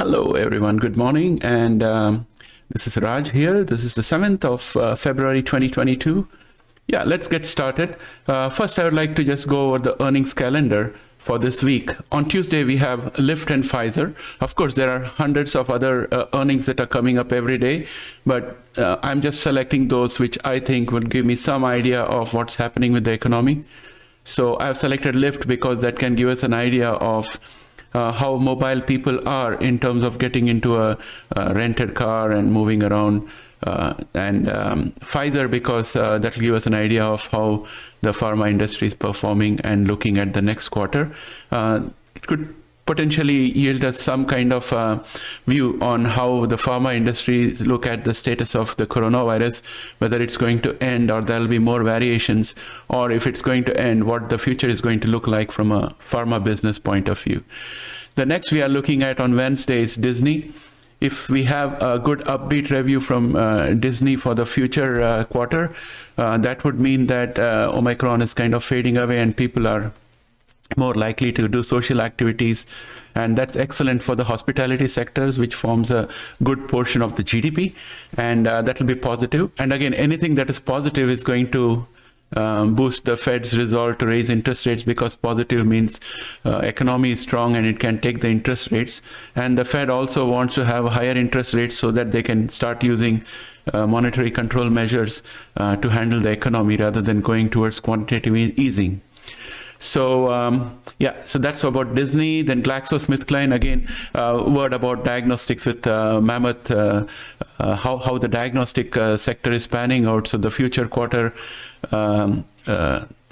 Hello, everyone. Good morning. And this is Raj here. This is the 7th of February 2022. Yeah, let's get started. First, I would like to just go over the earnings calendar for this week. On Tuesday, we have Lyft and Pfizer. Of course, there are hundreds of other earnings that are coming up every day, but I'm just selecting those which I think will give me some idea of what's happening with the economy. So I've selected Lyft because that can give us an idea of how mobile people are in terms of getting into a rented car and moving around, and Pfizer because that will give us an idea of how the pharma industry is performing and looking at the next quarter. It could potentially yield us some kind of view on how the pharma industry look at the status of the coronavirus, whether it's going to end or there'll be more variations, or if it's going to end, what the future is going to look like from a pharma business point of view. The next we are looking at on Wednesday is Disney. If we have a good upbeat review from Disney for the future quarter, that would mean that Omicron is kind of fading away and people are more likely to do social activities, and that's excellent for the hospitality sectors, which forms a good portion of the GDP, and that will be positive. And again, anything that is positive is going to boost the Fed's resolve to raise interest rates, because positive means economy is strong and it can take the interest rates, and the Fed also wants to have higher interest rates so that they can start using monetary control measures to handle the economy rather than going towards quantitative easing. So so that's about Disney. Then GlaxoSmithKline, again, word about diagnostics with Mammoth, how the diagnostic sector is panning out. So the future quarter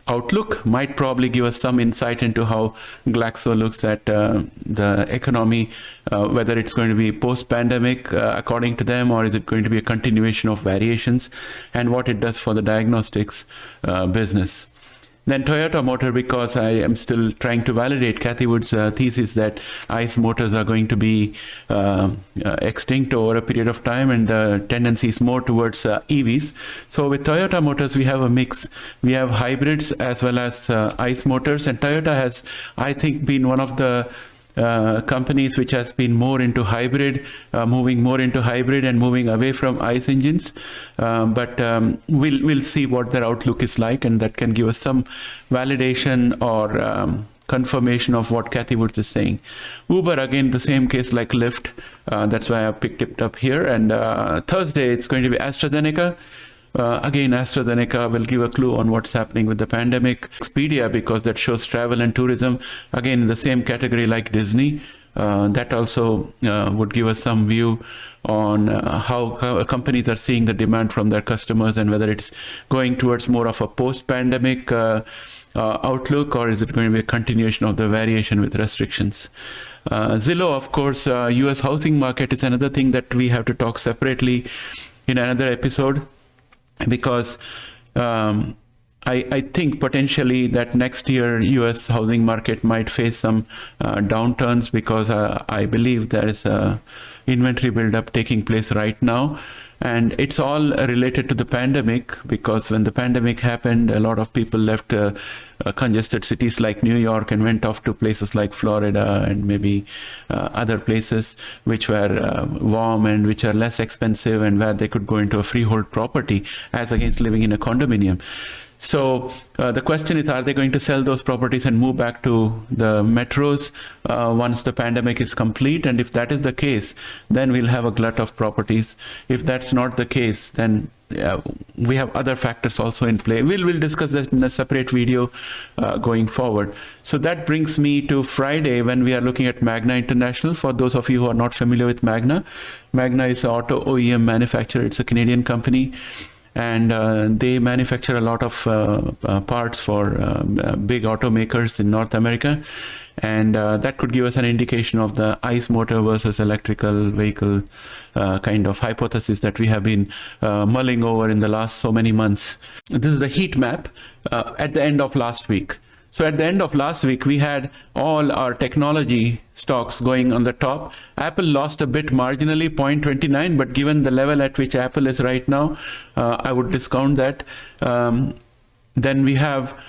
outlook might probably give us some insight into how Glaxo looks at the economy, whether it's going to be post-pandemic according to them, or is it going to be a continuation of variations, and what it does for the diagnostics business. Then Toyota Motor, because I am still trying to validate Cathy Wood's thesis that ICE motors are going to be extinct over a period of time, and the tendency is more towards EVs. So with Toyota Motors, we have a mix. We have hybrids as well as ICE motors, and Toyota has, I think, been one of the companies which has been more into hybrid, moving more into hybrid and moving away from ICE engines. But we'll see what their outlook is like, and that can give us some validation or confirmation of what Cathy Woods is saying. Uber, again, the same case like Lyft. That's why I picked it up here. And Thursday, it's going to be AstraZeneca. Again, AstraZeneca will give a clue on what's happening with the pandemic. Expedia, because that shows travel and tourism, again in the same category like Disney. That also would give us some view on how companies are seeing the demand from their customers, and whether it's going towards more of a post-pandemic outlook, or is it going to be a continuation of the variation with restrictions. Zillow, of course, US housing market is another thing that we have to talk separately in another episode, because I think potentially that next year US housing market might face some downturns, because I believe there is a inventory buildup taking place right now. And it's all related to the pandemic, because when the pandemic happened, a lot of people left congested cities like New York and went off to places like Florida and maybe other places which were warm and which are less expensive, and where they could go into a freehold property as against living in a condominium. So the question is, are they going to sell those properties and move back to the metros once the pandemic is complete? And if that is the case, then we'll have a glut of properties. If that's not the case, then we have other factors also in play. We'll discuss that in a separate video going forward. So that brings me to Friday, when we are looking at Magna International. For those of you who are not familiar with Magna, Magna is an auto OEM manufacturer. It's a Canadian company, and they manufacture a lot of parts for big automakers in North America, and that could give us an indication of the ICE motor versus electrical vehicle kind of hypothesis that we have been mulling over in the last so many months. This is the heat map at the end of last week. So at the end of last week, we had all our technology stocks going on the top. Apple lost a bit marginally, 0.29, but given the level at which Apple is right now, I would discount that. Then we have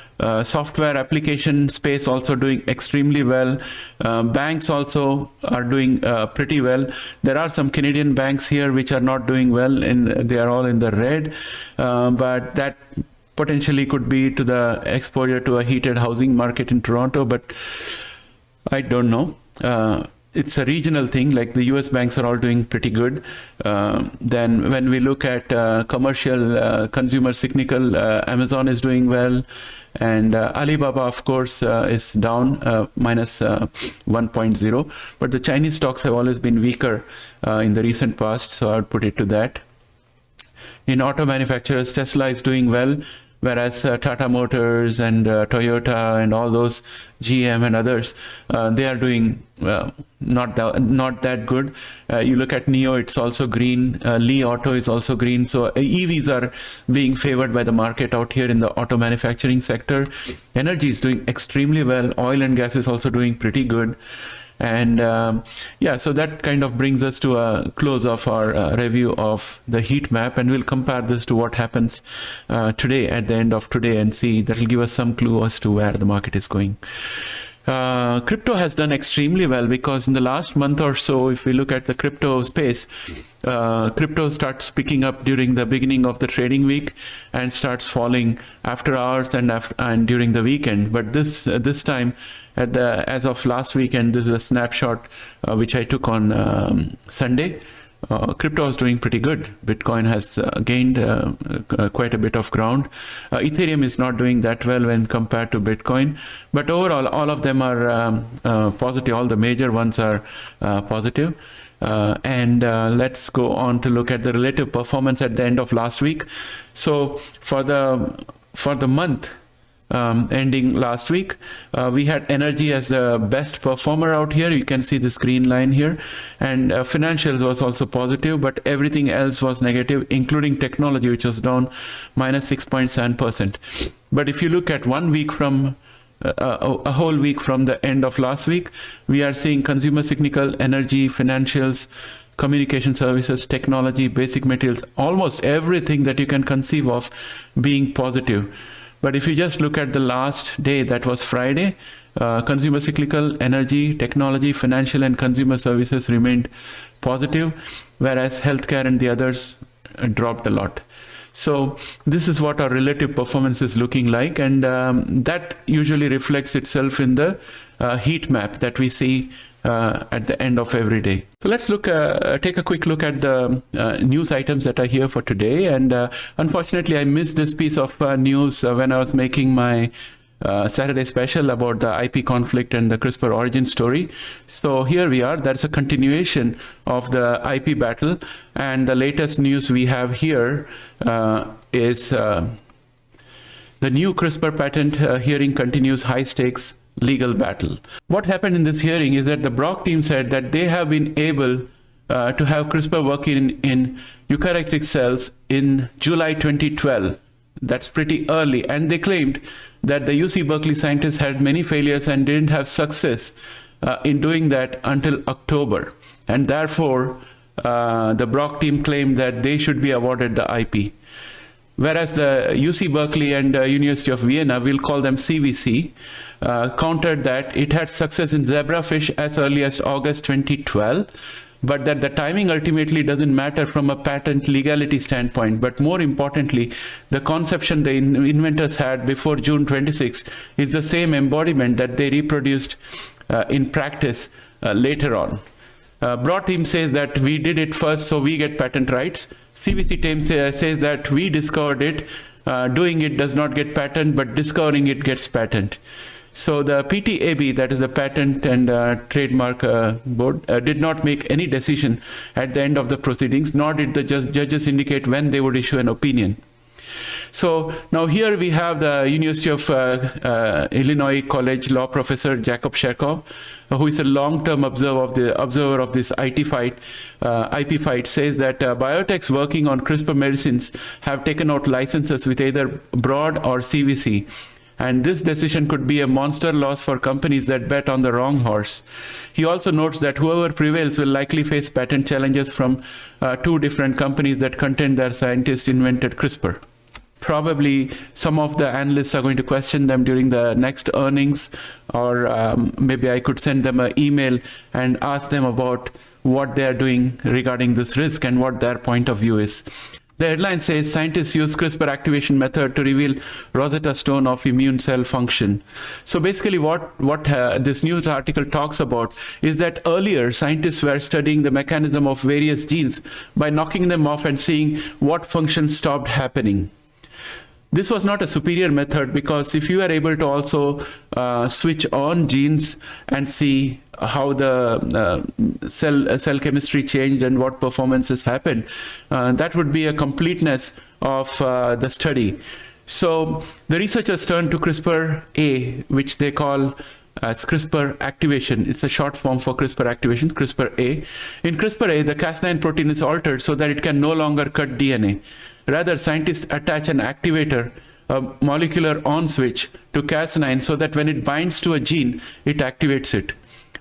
Software application space also doing extremely well. Banks also are doing pretty well. There are some Canadian banks here which are not doing well, and they are all in the red, but that potentially could be to the exposure to a heated housing market in Toronto, but I don't know. It's a regional thing, like the US banks are all doing pretty good. Then when we look at commercial, consumer cyclical, Amazon is doing well. And Alibaba, of course, is down minus 1.0. But the Chinese stocks have always been weaker in the recent past, so I would put it to that. In auto manufacturers, Tesla is doing well, whereas Tata Motors and Toyota and all those, GM and others, they are doing not that good. You look at NIO, it's also green. Li Auto is also green. So EVs are being favored by the market out here in the auto manufacturing sector. Energy is doing extremely well. Oil and gas is also doing pretty good. And yeah, so that kind of brings us to a close of our review of the heat map, and we'll compare this to what happens today at the end of today and see. That will give us some clue as to where the market is going. Crypto has done extremely well, because in the last month or so, if we look at the crypto space, crypto starts picking up during the beginning of the trading week and starts falling after hours and during the weekend. But this time, as of last weekend, this is a snapshot which I took on Sunday. Crypto is doing pretty good. Bitcoin has gained quite a bit of ground. Ethereum is not doing that well when compared to Bitcoin, but overall, all of them are positive. All the major ones are positive. And let's go on to look at the relative performance at the end of last week. So for the month ending last week, we had energy as the best performer out here. You can see this green line here, and financials was also positive, but everything else was negative, including technology, which was down minus 6.7%. But if you look at 1 week from a whole week from the end of last week, we are seeing consumer cyclical, energy, financials, communication services, technology, basic materials, almost everything that you can conceive of being positive. But if you just look at the last day, that was Friday, consumer cyclical, energy, technology, financial and consumer services remained positive, whereas healthcare and the others dropped a lot. So this is what our relative performance is looking like, and that usually reflects itself in the heat map that we see at the end of every day. So let's take a quick look at the news items that are here for today. And unfortunately, I missed this piece of news when I was making my Saturday special about the IP conflict and the CRISPR origin story. So here we are. That's a continuation of the IP battle. And the latest news we have here is the new CRISPR patent hearing continues high stakes legal battle. What happened in this hearing is that the Brock team said that they have been able to have CRISPR working in eukaryotic cells in July 2012. That's pretty early. And they claimed that the UC Berkeley scientists had many failures and didn't have success in doing that until October. And therefore, the Brock team claimed that they should be awarded the IP. Whereas the UC Berkeley and University of Vienna, we'll call them CVC, countered that it had success in zebrafish as early as August 2012, but that the timing ultimately doesn't matter from a patent legality standpoint. But more importantly, the conception the inventors had before June 26 is the same embodiment that they reproduced in practice later on. Broad team says that we did it first, so we get patent rights. CVC team says that we discovered it. Doing it does not get patent, but discovering it gets patent. So the PTAB, that is the Patent and Trademark Board, did not make any decision at the end of the proceedings, nor did the judges indicate when they would issue an opinion. So now here we have the University of Illinois College law professor Jacob Sherkoff, who is a long-term observer of this IP fight, says that biotechs working on CRISPR medicines have taken out licenses with either Broad or CVC. And this decision could be a monster loss for companies that bet on the wrong horse. He also notes that whoever prevails will likely face patent challenges from two different companies that contend their scientists invented CRISPR. probably some of the analysts are going to question them during the next earnings, or maybe I could send them an email and ask them about what they are doing regarding this risk and what their point of view is. The headline says, scientists use CRISPR activation method to reveal Rosetta Stone of immune cell function. So basically what this news article talks about is that earlier scientists were studying the mechanism of various genes by knocking them off and seeing what function stopped happening. This was not a superior method, because if you are able to also switch on genes and see how the cell chemistry changed and what performances happened, that would be a completeness of the study. So the researchers turned to CRISPR A, which they call as CRISPR activation. It's a short form for CRISPR activation, CRISPR A. In CRISPR A, the Cas9 protein is altered so that it can no longer cut DNA. Rather, scientists attach an activator, a molecular on switch, to Cas9 so that when it binds to a gene, it activates it.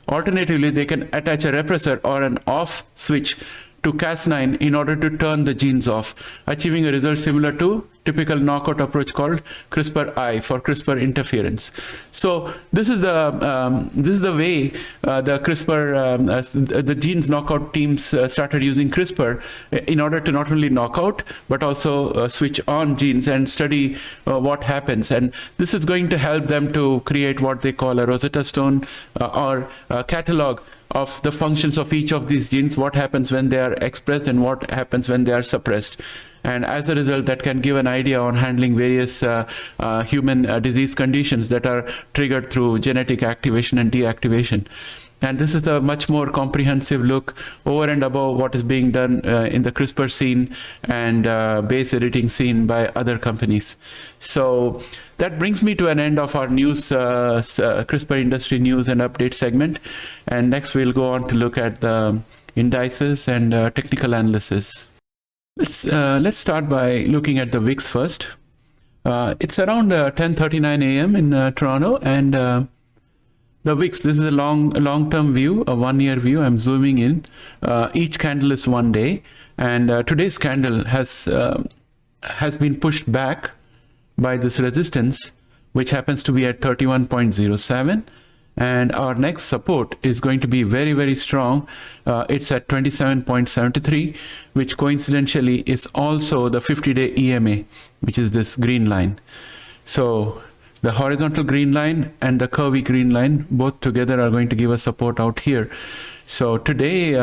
Alternatively, they can attach a repressor or an off switch to Cas9 in order to turn the genes off, achieving a result similar to typical knockout approach called CRISPR I for CRISPR interference. So this is the way the CRISPR the genes knockout teams started using CRISPR in order to not only knock out but also switch on genes and study what happens. And this is going to help them to create what they call a Rosetta Stone or a catalog of the functions of each of these genes, what happens when they are expressed and what happens when they are suppressed. And as a result, that can give an idea on handling various human disease conditions that are triggered through genetic activation and deactivation. And this is a much more comprehensive look over and above what is being done in the CRISPR scene and base editing scene by other companies. So that brings me to an end of our news, CRISPR industry news and update segment. And next we'll go on to look at the indices and technical analysis. Let's start by looking at the VIX first. It's around 10:39 a.m. in Toronto, and the VIX, this is a long-term view, a one-year view. I'm zooming in. Each candle is 1 day, and today's candle has been pushed back by this resistance, which happens to be at 31.07. And our next support is going to be very, very strong. It's at 27.73, which coincidentally is also the 50-day EMA, which is this green line. So the horizontal green line and the curvy green line, both together are going to give us support out here. So today,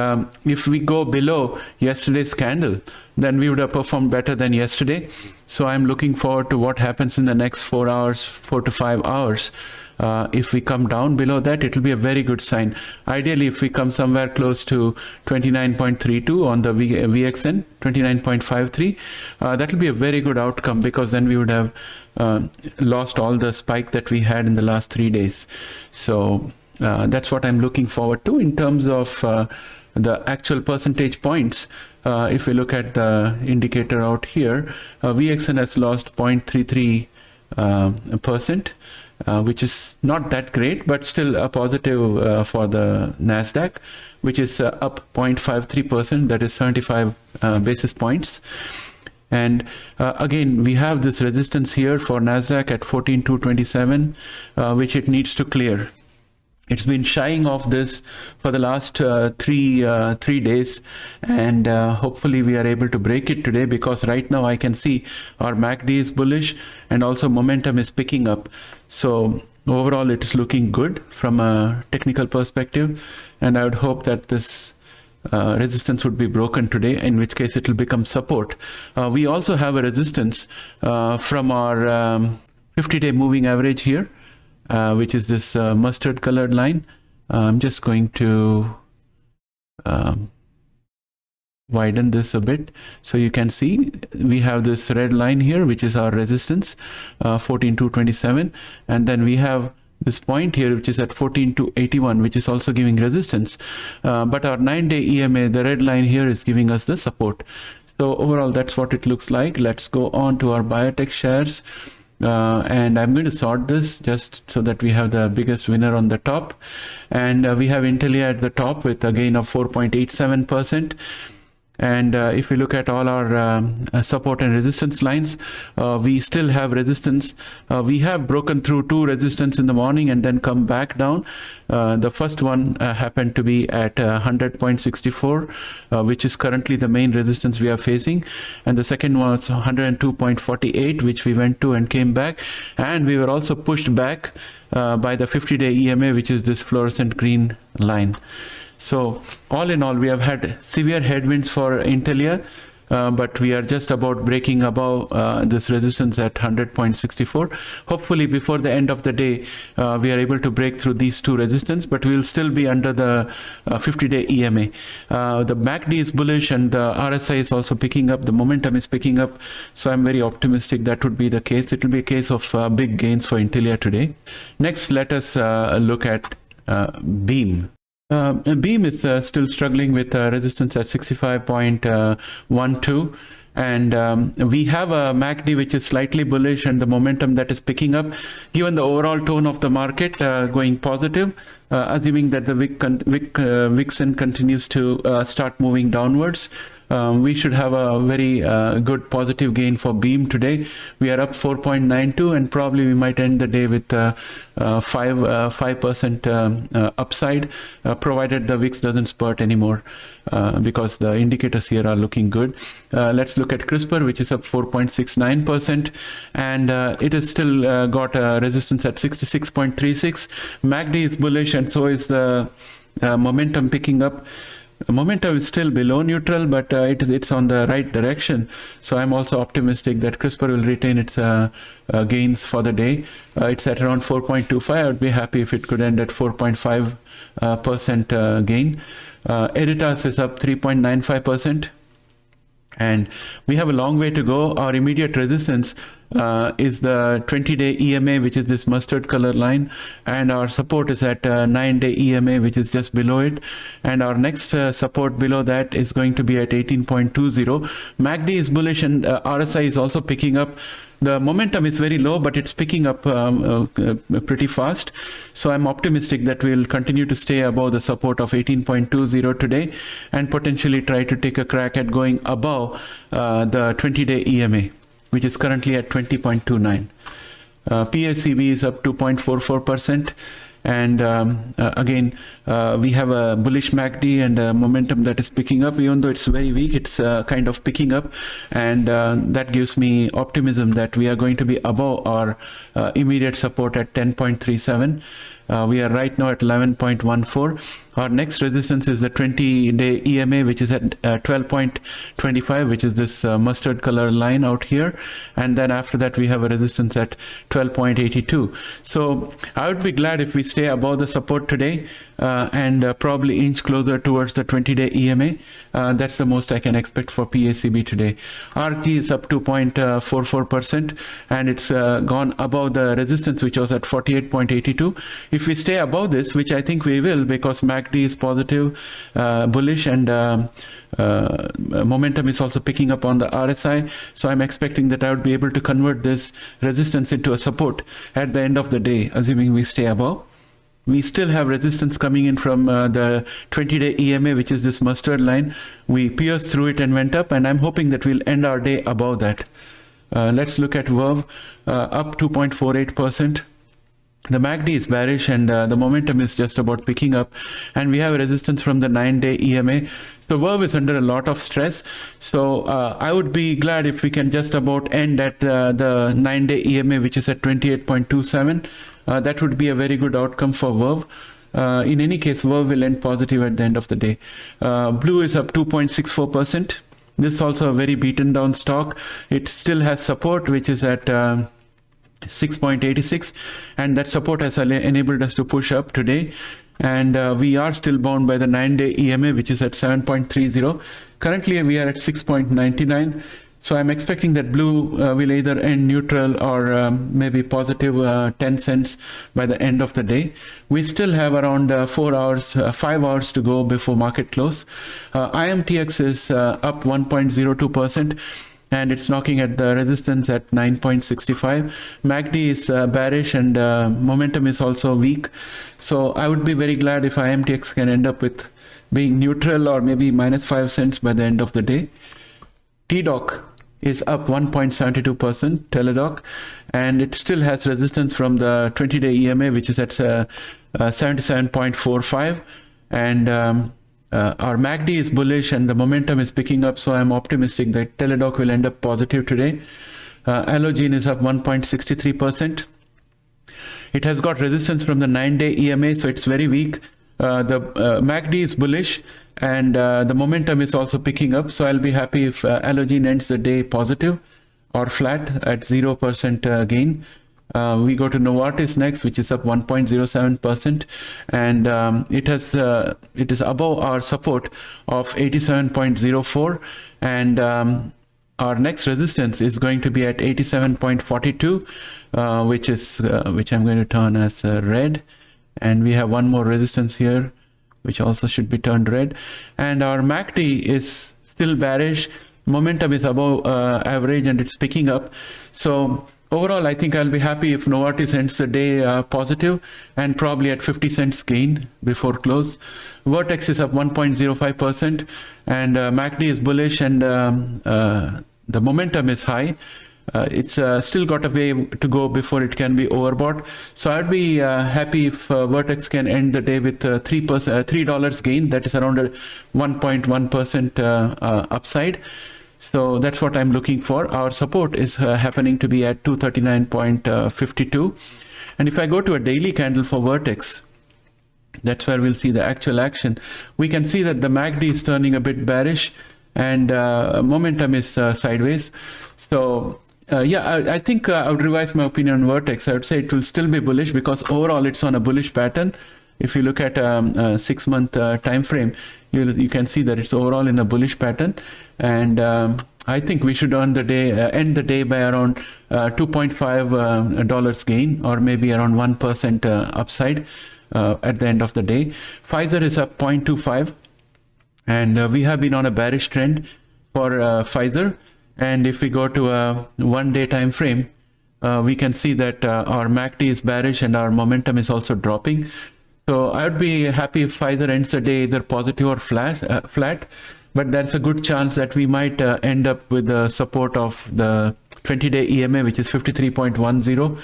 if we go below yesterday's candle, then we would have performed better than yesterday. So I'm looking forward to what happens in the next 4 to 5 hours. If we come down below that, it will be a very good sign. Ideally, if we come somewhere close to 29.32 on the VXN, 29.53, that will be a very good outcome, because then we would have lost all the spike that we had in the last 3 days. So that's what I'm looking forward to in terms of the actual percentage points. If we look at the indicator out here, VXN has lost 0.33%. Which is not that great, but still a positive for the NASDAQ, which is up 0.53%, that is 75 basis points. And again, we have this resistance here for NASDAQ at 14,227, which it needs to clear. It's been shying off this for the last three days, and hopefully we are able to break it today, because right now I can see our MACD is bullish and also momentum is picking up. So overall it is looking good from a technical perspective, and I would hope that this resistance would be broken today, in which case it will become support. We also have a resistance from our 50-day moving average here, which is this mustard colored line. I'm just going to widen this a bit so you can see we have this red line here, which is our resistance, 14,227, and then we have this point here, which is at 14,281, which is also giving resistance, but our 9-day EMA, the red line here, is giving us the support. So overall, that's what it looks like. Let's go on to our biotech shares. And I'm going to sort this just so that we have the biggest winner on the top. And we have Intelia at the top with a gain of 4.87%. And if we look at all our support and resistance lines, we still have resistance. We have broken through two resistance in the morning and then come back down. The first one happened to be at 100.64, which is currently the main resistance we are facing. And the second one was 102.48, which we went to and came back. And we were also pushed back by the 50-day EMA, which is this fluorescent green line. So all in all, we have had severe headwinds for Intelia, but we are just about breaking above this resistance at 100.64. Hopefully before the end of the day, we are able to break through these two resistance, but we will still be under the 50-day EMA. The MACD is bullish and the RSI is also picking up. The momentum is picking up. So I'm very optimistic that would be the case. It will be a case of big gains for Intelia today. Next, let us look at Beam. Beam is still struggling with resistance at 65.12, and we have a MACD which is slightly bullish and the momentum that is picking up, given the overall tone of the market going positive, assuming that the Vixen continues to start moving downwards. We should have a very good positive gain for Beam today. We are up 4.92 and probably we might end the day with 5% upside, provided the VIX doesn't spurt anymore, because the indicators here are looking good. Let's look at CRISPR, which is up 4.69%, and it has still got a resistance at 66.36. MACD is bullish and so is the momentum picking up. Momentum is still below neutral, but it's on the right direction. So I'm also optimistic that CRISPR will retain its gains for the day. It's at around 4.25. I would be happy if it could end at 4.5% gain. Editas is up 3.95%. And we have a long way to go. Our immediate resistance is the 20-day EMA, which is this mustard color line, and our support is at 9-day EMA, which is just below it, and our next support below that is going to be at 18.20. MACD is bullish and RSI is also picking up. The momentum is very low, but it's picking up pretty fast. So I'm optimistic that we'll continue to stay above the support of 18.20 today and potentially try to take a crack at going above the 20-day EMA, which is currently at 20.29. PACB is up 2.44%. And again, we have a bullish MACD and momentum that is picking up. Even though it's very weak, it's kind of picking up. And that gives me optimism that we are going to be above our immediate support at 10.37. We are right now at 11.14. Our next resistance is the 20-day EMA, which is at 12.25, which is this mustard color line out here. And then after that, we have a resistance at 12.82. So I would be glad if we stay above the support today and probably inch closer towards the 20-day EMA. That's the most I can expect for PACB today. RT is up 2.44%, and it's gone above the resistance, which was at 48.82. If we stay above this, which I think we will, because MACD is positive, bullish, and momentum is also picking up on the RSI. So I'm expecting that I would be able to convert this resistance into a support at the end of the day, assuming we stay above. We still have resistance coming in from the 20-day EMA, which is this mustard line. We pierced through it and went up, and I'm hoping that we'll end our day above that. Let's look at Verve, up 2.48%. The MACD is bearish and the momentum is just about picking up, and we have a resistance from the 9-day EMA. So Verve is under a lot of stress. So I would be glad if we can just about end at the 9-day EMA, which is at 28.27. That would be a very good outcome for Verve. In any case, Verve will end positive at the end of the day. Blue is up 2.64%. This is also a very beaten down stock. It still has support, which is at 6.86, and that support has enabled us to push up today. And we are still bound by the 9-day EMA, which is at 7.30. Currently, we are at 6.99. So I'm expecting that blue will either end neutral or maybe positive 10 cents by the end of the day. We still have around 5 hours to go before market close. IMTX is up 1.02%. And it's knocking at the resistance at 9.65. MACD is bearish and momentum is also weak. So I would be very glad if IMTX can end up with being neutral or maybe -5 cents by the end of the day. TDOC is up 1.72%, Teladoc, and it still has resistance from the 20-day EMA, which is at 77.45. And our MACD is bullish and the momentum is picking up, so I'm optimistic that Teladoc will end up positive today. Allogene is up 1.63%. It has got resistance from the 9-day EMA, so it's very weak. The MACD is bullish and the momentum is also picking up, so I'll be happy if Allogene ends the day positive or flat at 0% gain. We go to Novartis next, which is up 1.07%, and it is above our support of 87.04, and our next resistance is going to be at 87.42, which I'm going to turn as red, and we have one more resistance here, which also should be turned red, and our MACD is still bearish. Momentum is above average and it's picking up. So overall, I think I'll be happy if Novartis ends the day positive and probably at 50 cents gain before close. Vertex is up 1.05%, and MACD is bullish, and the momentum is high. It's still got a way to go before it can be overbought. So I'd be happy if Vertex can end the day with $3 gain. That is around a 1.1% upside. So that's what I'm looking for. Our support is happening to be at 239.52. And if I go to a daily candle for Vertex, that's where we'll see the actual action. We can see that the MACD is turning a bit bearish and momentum is sideways. So I think I would revise my opinion on Vertex. I would say it will still be bullish because overall it's on a bullish pattern. If you look at a 6-month time frame, you can see that it's overall in a bullish pattern, and I think we should end the day by around $2.5 gain, or maybe around 1% upside at the end of the day. Pfizer is up 0.25, and we have been on a bearish trend for Pfizer. And if we go to a 1-day time frame, we can see that our MACD is bearish and our momentum is also dropping. So I would be happy if Pfizer ends the day either positive or flat, but there's a good chance that we might end up with the support of the 20-day EMA, which is 53.10.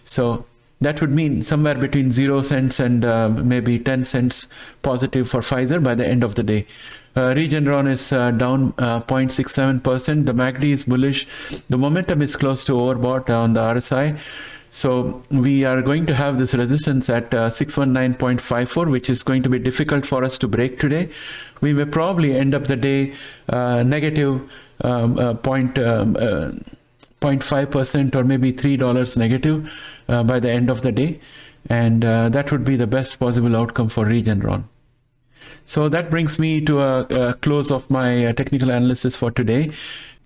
So that would mean somewhere between 0 cents and maybe 10 cents positive for Pfizer by the end of the day. Regeneron is down 0.67%. The MACD is bullish. The momentum is close to overbought on the RSI. So we are going to have this resistance at 619.54, which is going to be difficult for us to break today. We may probably end up the day negative 0.5% or maybe $3 negative by the end of the day. And that would be the best possible outcome for Regeneron. So that brings me to a close of my technical analysis for today.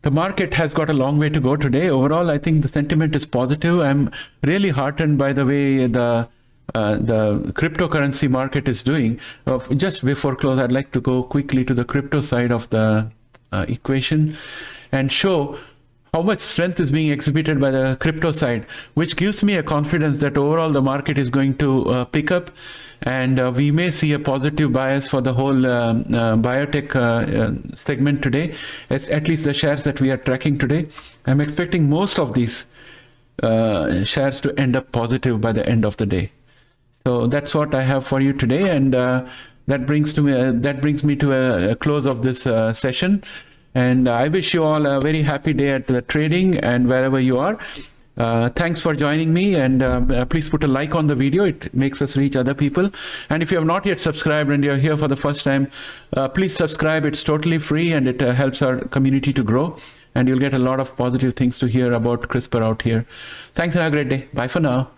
The market has got a long way to go today. Overall, I think the sentiment is positive. I'm really heartened by the way the cryptocurrency market is doing. Just before close, I'd like to go quickly to the crypto side of the equation and show how much strength is being exhibited by the crypto side, which gives me a confidence that overall the market is going to pick up, and we may see a positive bias for the whole biotech segment today, at least the shares that we are tracking today. I'm expecting most of these shares to end up positive by the end of the day. So that's what I have for you today, and that brings me to a close of this session. And I wish you all a very happy day at the trading and wherever you are. Thanks for joining me, and please put a like on the video. It makes us reach other people. And if you have not yet subscribed and you're here for the first time, please subscribe. It's totally free, and it helps our community to grow. And you'll get a lot of positive things to hear about CRISPR out here. Thanks and have a great day. Bye for now.